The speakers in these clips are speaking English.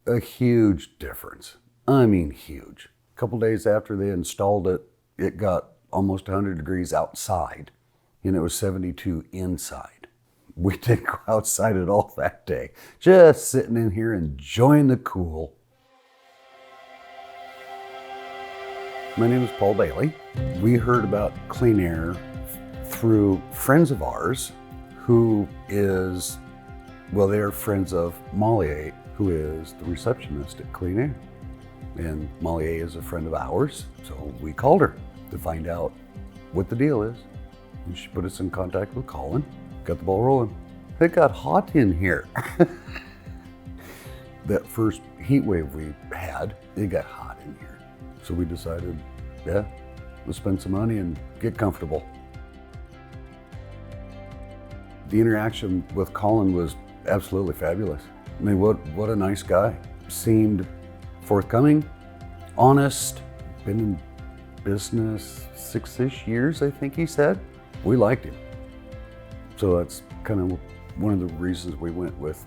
A huge difference. I mean, huge. A couple days after they installed it, it got almost 100 degrees outside, and it was 72 inside. We didn't go outside at all that day, just sitting in here enjoying the cool. My name is Paul Bailey. We heard about clean air through friends of ours who is, well, they're friends of Molly, who is the receptionist at Clean Air. And Molly is a friend of ours, so we called her to find out what the deal is. And she put us in contact with Colin, got the ball rolling. It got hot in here. That first heat wave we had, it got hot in here. So we decided, yeah, let's spend some money and get comfortable. The interaction with Colin was absolutely fabulous. I mean, what a nice guy. Seemed forthcoming, honest, been in business 6-ish years, I think he said. We liked him. So that's kind of one of the reasons we went with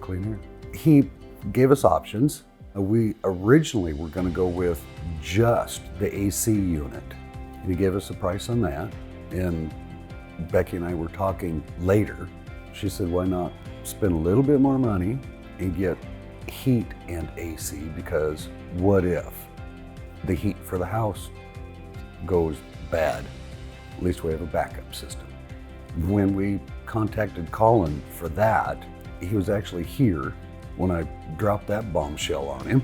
Clean Air. He gave us options. We originally were going to go with just the AC unit. He gave us a price on that. And Becky and I were talking later. She said, why not spend a little bit more money and get heat and AC, because what if the heat for the house goes bad? At least we have a backup system. When we contacted Colin for that, he was actually here when I dropped that bombshell on him,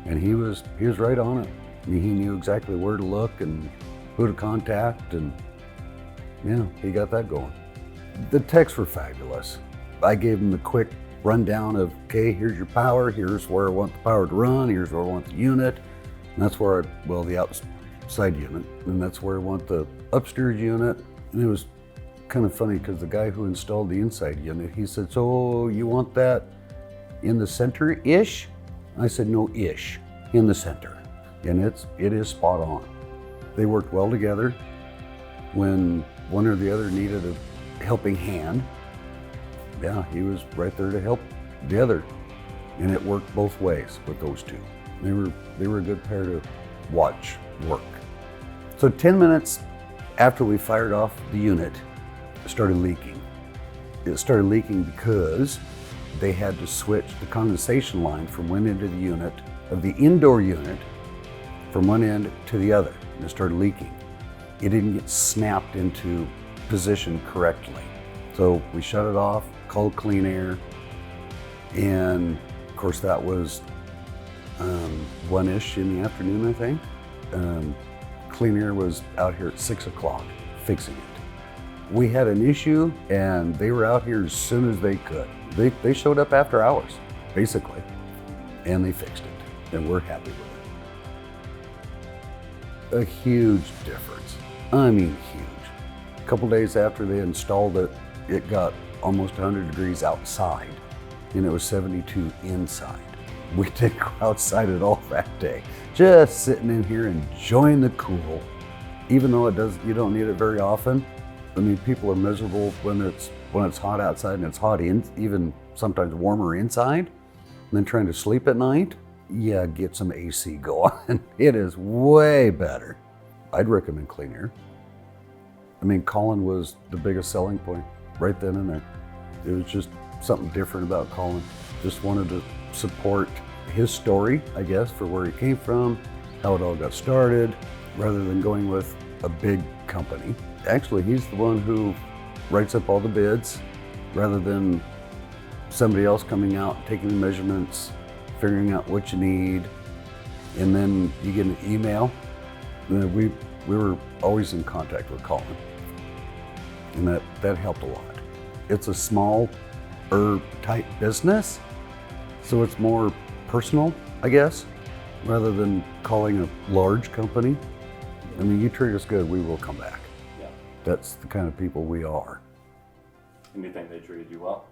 and he was right on it. I mean, he knew exactly where to look and who to contact, and yeah, he got that going. The techs were fabulous. I gave him the quick rundown of, okay, here's your power, here's where I want the power to run, here's where I want the unit, and that's where the outside unit, and that's where I want the upstairs unit. And it was kind of funny because the guy who installed the inside unit, he said, so you want that in the center-ish? I said, no, ish, in the center. And it is spot on. They worked well together. When one or the other needed a helping hand, yeah, he was right there to help the other. And it worked both ways with those two. They were a good pair to watch work. So 10 minutes after we fired off the unit, it started leaking. It started leaking because they had to switch the condensation line from one end of the unit, of the indoor unit, from one end to the other, and it started leaking. It didn't get snapped into position correctly. So we shut it off, called Clean Air, and of course that was 1-ish in the afternoon, I think. Clean Air was out here at 6 o'clock fixing it. We had an issue and they were out here as soon as they could. They showed up after hours, basically, and they fixed it, and we're happy with it. A huge difference. I mean, huge. A couple days after they installed it, it got almost 100 degrees outside, and it was 72 inside. We didn't go outside at all that day, just sitting in here enjoying the cool. Even though you don't need it very often. I mean, people are miserable when it's hot outside and it's hot even sometimes warmer inside, and then trying to sleep at night. Yeah, get some AC going. It is way better. I'd recommend Clean Air. I mean, Colin was the biggest selling point right then and there. It was just something different about Colin. Just wanted to support his story, I guess, for where he came from, how it all got started, rather than going with a big company. Actually, he's the one who writes up all the bids, rather than somebody else coming out, taking the measurements, figuring out what you need, and then you get an email. We were always in contact with Colin, and that helped a lot. It's a small type business, so it's more personal, I guess, rather than calling a large company. I mean, you treat us good, we will come back. Yeah. That's the kind of people we are. And you think they treated you well?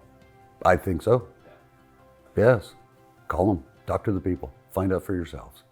I think so. Yeah. Yes. Call them, talk to the people, find out for yourselves.